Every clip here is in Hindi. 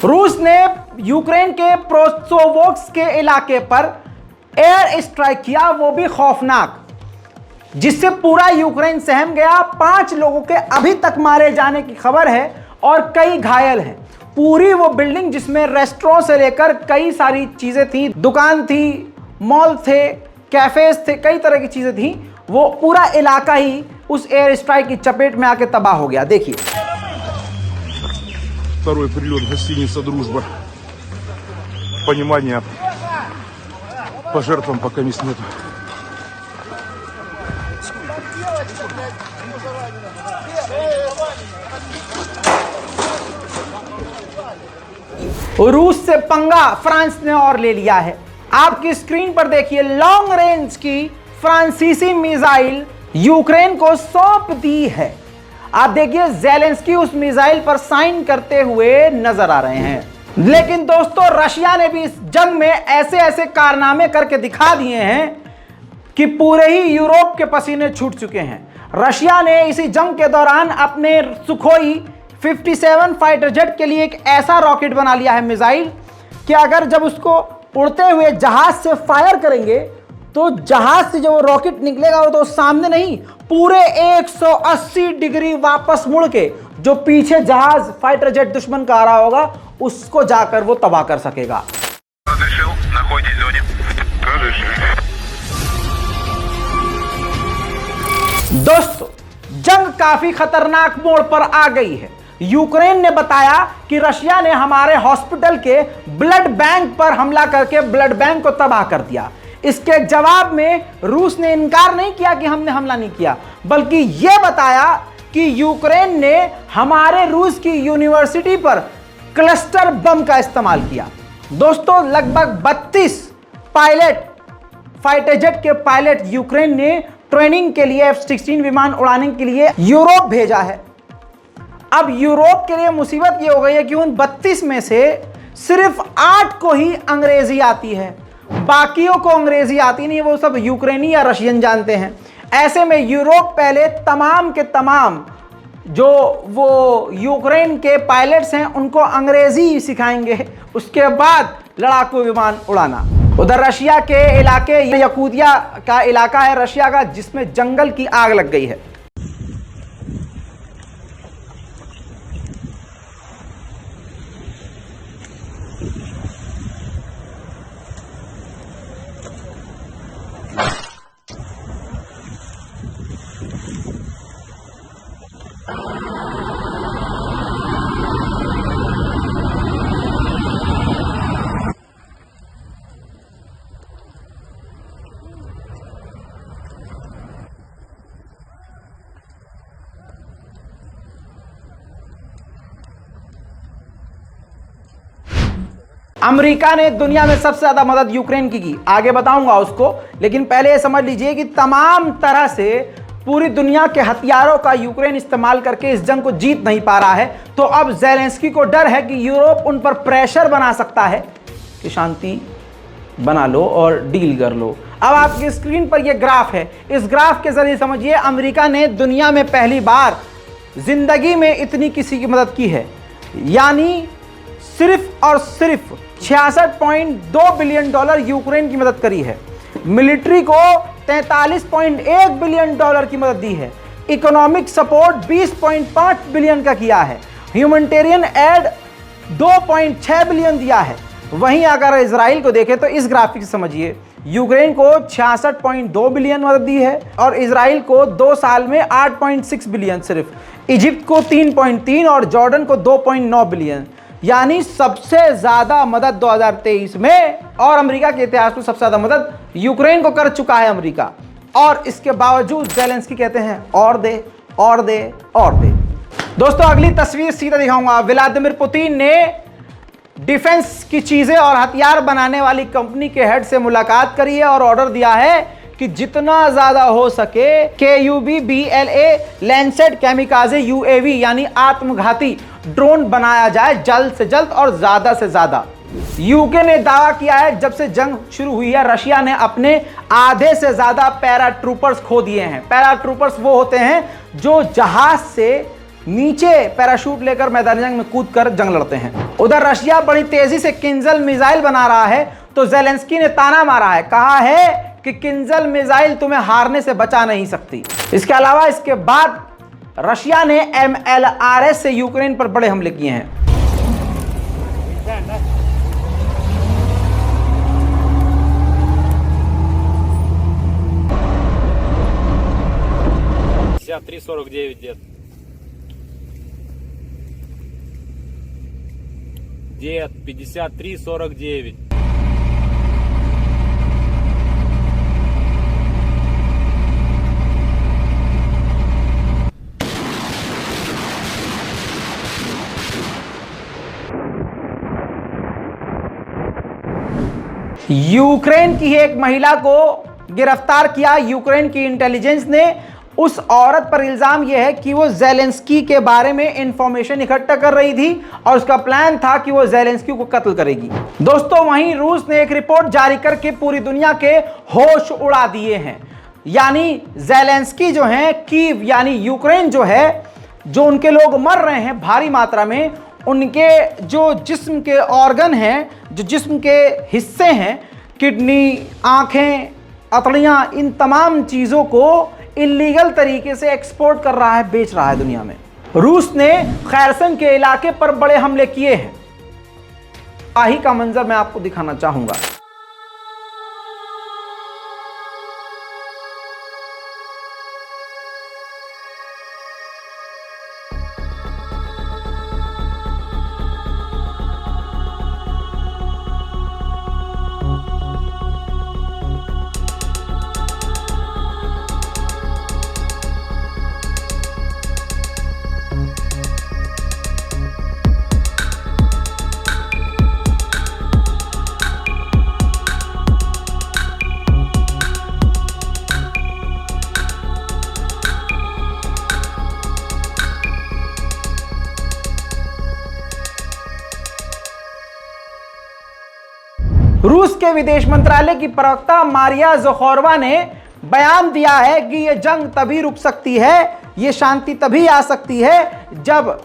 रूस ने यूक्रेन के प्रोसोवोक्स के इलाके पर एयर स्ट्राइक किया, वो भी खौफनाक, जिससे पूरा यूक्रेन सहम गया। 5 लोगों के अभी तक मारे जाने की खबर है और कई घायल हैं। पूरी वो बिल्डिंग जिसमें रेस्टोरेंट से लेकर कई सारी चीजें थी, दुकान थी, मॉल थे, कैफेज थे, कई तरह की चीजें थी, वो पूरा इलाका ही उस एयर स्ट्राइक की चपेट में आके तबाह हो गया। देखिए, Второй прилет, гостиница «Дружба». Понимания по жертвам пока мест нету. रूस से पंगा फ्रांस ने और ले लिया है। आपकी स्क्रीन पर देखिए, लॉन्ग रेंज की फ्रांसीसी मिसाइल यूक्रेन को सौंप दी है। आप देखिए, ज़ेलेंस्की उस मिसाइल पर साइन करते हुए नजर आ रहे हैं। लेकिन दोस्तों, रशिया ने भी इस जंग में ऐसे ऐसे कारनामे करके दिखा दिए हैं कि पूरे ही यूरोप के पसीने छूट चुके हैं। रशिया ने इसी जंग के दौरान अपने सुखोई 57 फाइटर जेट के लिए एक ऐसा रॉकेट बना लिया है, मिसाइल, कि अगर जब उसको उड़ते हुए जहाज से फायर करेंगे तो जहाज से जो वो रॉकेट निकलेगा वो तो सामने नहीं, पूरे 180 डिग्री वापस मुड़ के जो पीछे जहाज फाइटर जेट दुश्मन का आ रहा होगा उसको जाकर वो तबाह कर सकेगा। दोस्तों, जंग काफी खतरनाक मोड़ पर आ गई है। यूक्रेन ने बताया कि रशिया ने हमारे हॉस्पिटल के ब्लड बैंक पर हमला करके ब्लड बैंक को तबाह कर दिया। इसके जवाब में रूस ने इनकार नहीं किया कि हमने हमला नहीं किया, बल्कि यह बताया कि यूक्रेन ने हमारे रूस की यूनिवर्सिटी पर क्लस्टर बम का इस्तेमाल किया। दोस्तों, लगभग 32 पायलट, फाइटर जेट के पायलट यूक्रेन ने ट्रेनिंग के लिए F-16 विमान उड़ाने के लिए यूरोप भेजा है। अब यूरोप के लिए मुसीबत यह हो गई है कि उन 32 में से सिर्फ 8 को ही अंग्रेजी आती है, बाकियों को अंग्रेजी आती नहीं, वो सब यूक्रेनी या रशियन जानते हैं। ऐसे में यूरोप पहले तमाम के तमाम जो वो यूक्रेन के पायलट्स हैं उनको अंग्रेजी सिखाएंगे, उसके बाद लड़ाकू विमान उड़ाना। उधर रशिया के इलाके, यकूतिया का इलाका है रशिया का, जिसमें जंगल की आग लग गई है। अमेरिका ने दुनिया में सबसे ज्यादा मदद यूक्रेन की आगे बताऊंगा उसको, लेकिन पहले ये समझ लीजिए कि तमाम तरह से पूरी दुनिया के हथियारों का यूक्रेन इस्तेमाल करके इस जंग को जीत नहीं पा रहा है। तो अब ज़ेलेंस्की को डर है कि यूरोप उन पर प्रेशर बना सकता है कि शांति बना लो और डील कर लो। अब आपकी स्क्रीन पर यह ग्राफ है, इस ग्राफ के जरिए समझिए अमेरिका ने दुनिया में पहली बार जिंदगी में इतनी किसी की मदद की है, यानी सिर्फ और सिर्फ $66.2 बिलियन यूक्रेन की मदद करी है। मिलिट्री को $43.1 बिलियन की मदद दी है। इकोनॉमिक सपोर्ट 20.5 बिलियन का किया है। ह्यूमैनिटेरियन एड 2.6 बिलियन दिया है। वहीं अगर इजराइल को देखें तो इस ग्राफिक से समझिए, यूक्रेन को 66.2 बिलियन मदद दी है और इजराइल को 2 साल में 8.6 बिलियन सिर्फ, इजिप्ट को 3.3 और जॉर्डन को 2.9 बिलियन, यानी सबसे ज्यादा मदद 2023 में और अमेरिका के इतिहास में सबसे ज्यादा मदद यूक्रेन को कर चुका है अमेरिका। और इसके बावजूद ज़ेलेंस्की कहते हैं और दे और दे और दे। दोस्तों, अगली तस्वीर सीधा दिखाऊंगा। व्लादिमीर पुतिन ने डिफेंस की चीजें और हथियार बनाने वाली कंपनी के हेड से मुलाकात करी है और ऑर्डर दिया है कि जितना ज्यादा हो सके KUB-BLA लैंसेट कैमिकाजे UAV यानी आत्मघाती ड्रोन बनाया जाए जल्द से जल्द और ज्यादा से ज्यादा। यूके ने दावा किया है जब से जंग शुरू हुई है रशिया ने अपने आधे से ज्यादा पैराट्रूपर्स खो दिए हैं। पैराट्रूपर्स वो होते हैं जो जहाज से नीचे पैराशूट लेकर मैदान जंग में कूद कर जंग लड़ते हैं। उधर रशिया बड़ी तेजी से किंजल मिसाइल बना रहा है, तो जेलेंस्की ने ताना मारा है, कहा है कि किंजल मिसाइल तुम्हें हारने से बचा नहीं सकती। इसके अलावा इसके बाद रशिया ने MLRS से यूक्रेन पर बड़े हमले किए हैं। 53-49, дед. Дед, 53-49. यूक्रेन की एक महिला को गिरफ्तार किया यूक्रेन की इंटेलिजेंस ने। उस औरत पर इल्जाम यह है कि वो जेलेंस्की के बारे में इंफॉर्मेशन इकट्ठा कर रही थी और उसका प्लान था कि वो जेलेंस्की को कत्ल करेगी। दोस्तों, वहीं रूस ने एक रिपोर्ट जारी करके पूरी दुनिया के होश उड़ा दिए हैं। यानी जेलेंस्की जो है, कीव यानी यूक्रेन जो है, जो उनके लोग मर रहे हैं भारी मात्रा में, उनके जो जिस्म के ऑर्गन हैं, जो जिस्म के हिस्से हैं, किडनी, आंखें, अतड़ियां, इन तमाम चीज़ों को इलीगल तरीके से एक्सपोर्ट कर रहा है, बेच रहा है दुनिया में। रूस ने खैरसन के इलाके पर बड़े हमले किए हैं। आही का मंजर मैं आपको दिखाना चाहूंगा। रूस के विदेश मंत्रालय की प्रवक्ता मारिया ज़खोरवा ने बयान दिया है कि यह जंग तभी रुक सकती है, यह शांति तभी आ सकती है जब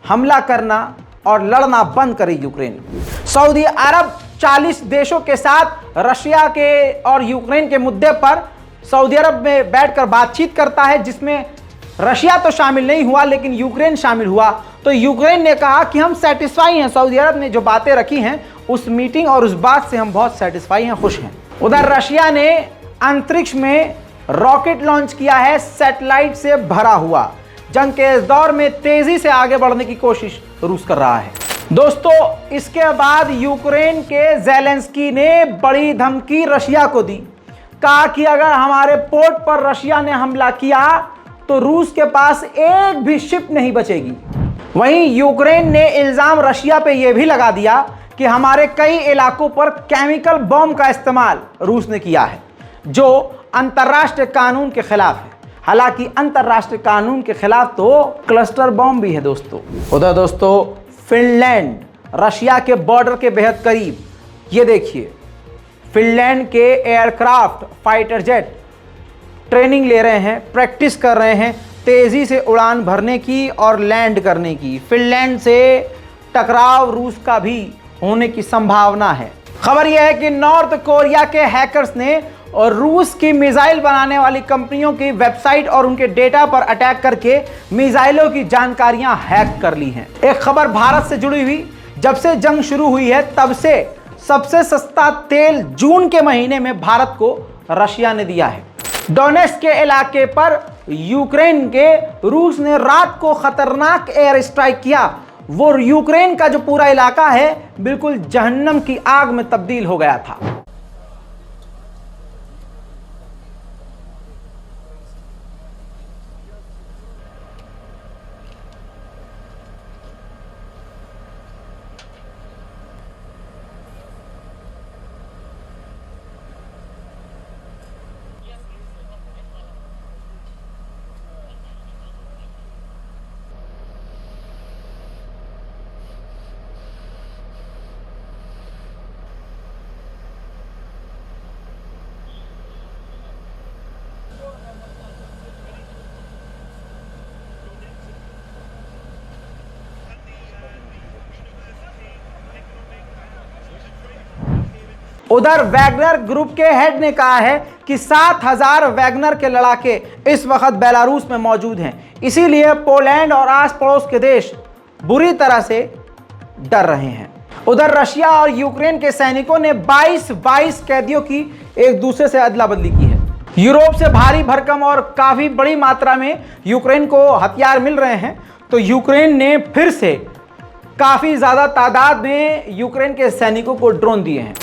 हमला करना और लड़ना बंद करे यूक्रेन। सऊदी अरब 40 देशों के साथ रशिया के और यूक्रेन के मुद्दे पर सऊदी अरब में बैठकर बातचीत करता है, जिसमें रशिया तो शामिल नहीं हुआ लेकिन यूक्रेन शामिल हुआ। तो यूक्रेन ने कहा कि हम सेटिस्फाई हैं, सऊदी अरब ने जो बातें रखी हैं उस मीटिंग और उस बात से हम बहुत सेटिस्फाई हैं, खुश हैं। उधर रशिया ने अंतरिक्ष में रॉकेट लॉन्च किया है, सैटेलाइट से भरा हुआ। जंग के इस दौर में तेजी से आगे बढ़ने की कोशिश रूस कर रहा है। दोस्तों, इसके बाद यूक्रेन के जेलेंस्की ने बड़ी धमकी रशिया को दी। कहा कि अगर हमारे पोर्ट पर रशिया ने हमला किया तो रूस के पास एक भी शिप नहीं बचेगी। वहीं यूक्रेन ने इल्जाम रशिया पे यह भी लगा दिया कि हमारे कई इलाकों पर केमिकल बॉम्ब का इस्तेमाल रूस ने किया है, जो अंतर्राष्ट्रीय कानून के खिलाफ है। हालांकि अंतर्राष्ट्रीय कानून के खिलाफ तो क्लस्टर बॉम्ब भी है दोस्तों। उधर दोस्तों, फिनलैंड रशिया के बॉर्डर के बेहद करीब, ये देखिए, फिनलैंड के एयरक्राफ्ट फाइटर जेट ट्रेनिंग ले रहे हैं, प्रैक्टिस कर रहे हैं तेजी से उड़ान भरने की और लैंड करने की। फिनलैंड से टकराव रूस का भी होने की संभावना है। खबर यह है कि नॉर्थ कोरिया के हैकर्स ने और रूस की मिसाइल बनाने वाली कंपनियों की वेबसाइट और उनके डेटा पर अटैक करके मिसाइलों की जानकारियां हैक कर ली हैं। एक खबर भारत से जुड़ी हुई, जब से जंग शुरू हुई है तब से सबसे सस्ता तेल जून के महीने में भारत को रशिया ने दिया है। डोनेट्स्क के इलाके पर यूक्रेन के रूस ने रात को खतरनाक एयर स्ट्राइक किया। वो यूक्रेन का जो पूरा इलाका है बिल्कुल जहन्नम की आग में तब्दील हो गया था। उधर वैगनर ग्रुप के हेड ने कहा है कि 7,000 वैगनर के लड़ाके इस वक्त बेलारूस में मौजूद हैं, इसीलिए पोलैंड और आस पड़ोस के देश बुरी तरह से डर रहे हैं। उधर रशिया और यूक्रेन के सैनिकों ने 22 कैदियों की एक दूसरे से अदला बदली की है। यूरोप से भारी भरकम और काफी बड़ी मात्रा में यूक्रेन को हथियार मिल रहे हैं, तो यूक्रेन ने फिर से काफी ज्यादा तादाद में यूक्रेन के सैनिकों को ड्रोन दिए हैं।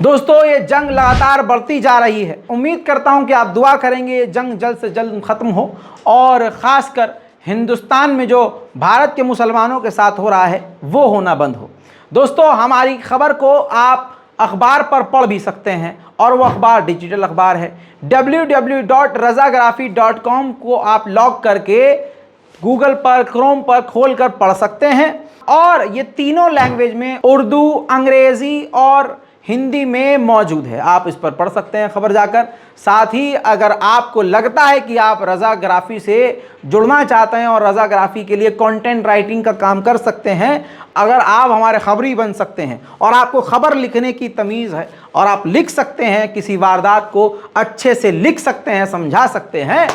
दोस्तों, ये जंग लगातार बढ़ती जा रही है। उम्मीद करता हूं कि आप दुआ करेंगे ये जंग जल्द से जल्द खत्म हो, और ख़ासकर हिंदुस्तान में जो भारत के मुसलमानों के साथ हो रहा है वो होना बंद हो। दोस्तों, हमारी खबर को आप अखबार पर पढ़ भी सकते हैं, और वो अखबार डिजिटल अखबार है। www.razagrafi.com को आप लॉग करके गूगल पर, क्रोम पर खोल कर पढ़ सकते हैं, और ये तीनों लैंग्वेज में, उर्दू, अंग्रेज़ी और हिंदी में मौजूद है। आप इस पर पढ़ सकते हैं खबर जाकर। साथ ही अगर आपको लगता है कि आप रज़ाग्राफ़ी से जुड़ना चाहते हैं और रज़ाग्राफ़ी के लिए कंटेंट राइटिंग का काम कर सकते हैं, अगर आप हमारे खबरी बन सकते हैं और आपको खबर लिखने की तमीज़ है और आप लिख सकते हैं, किसी वारदात को अच्छे से लिख सकते हैं, समझा सकते हैं,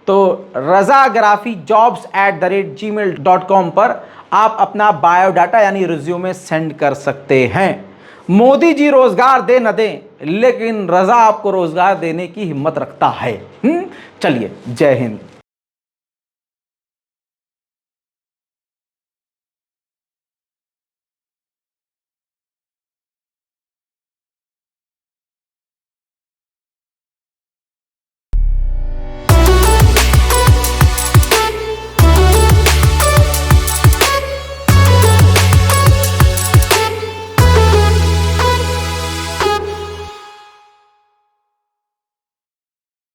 तो razagarafi.jobs@gmail.com पर आप अपना बायोडाटा यानी रिज्यूमे सेंड कर सकते हैं। मोदी जी रोजगार दे न दें, लेकिन रजा आपको रोजगार देने की हिम्मत रखता है। चलिए, जय हिंद।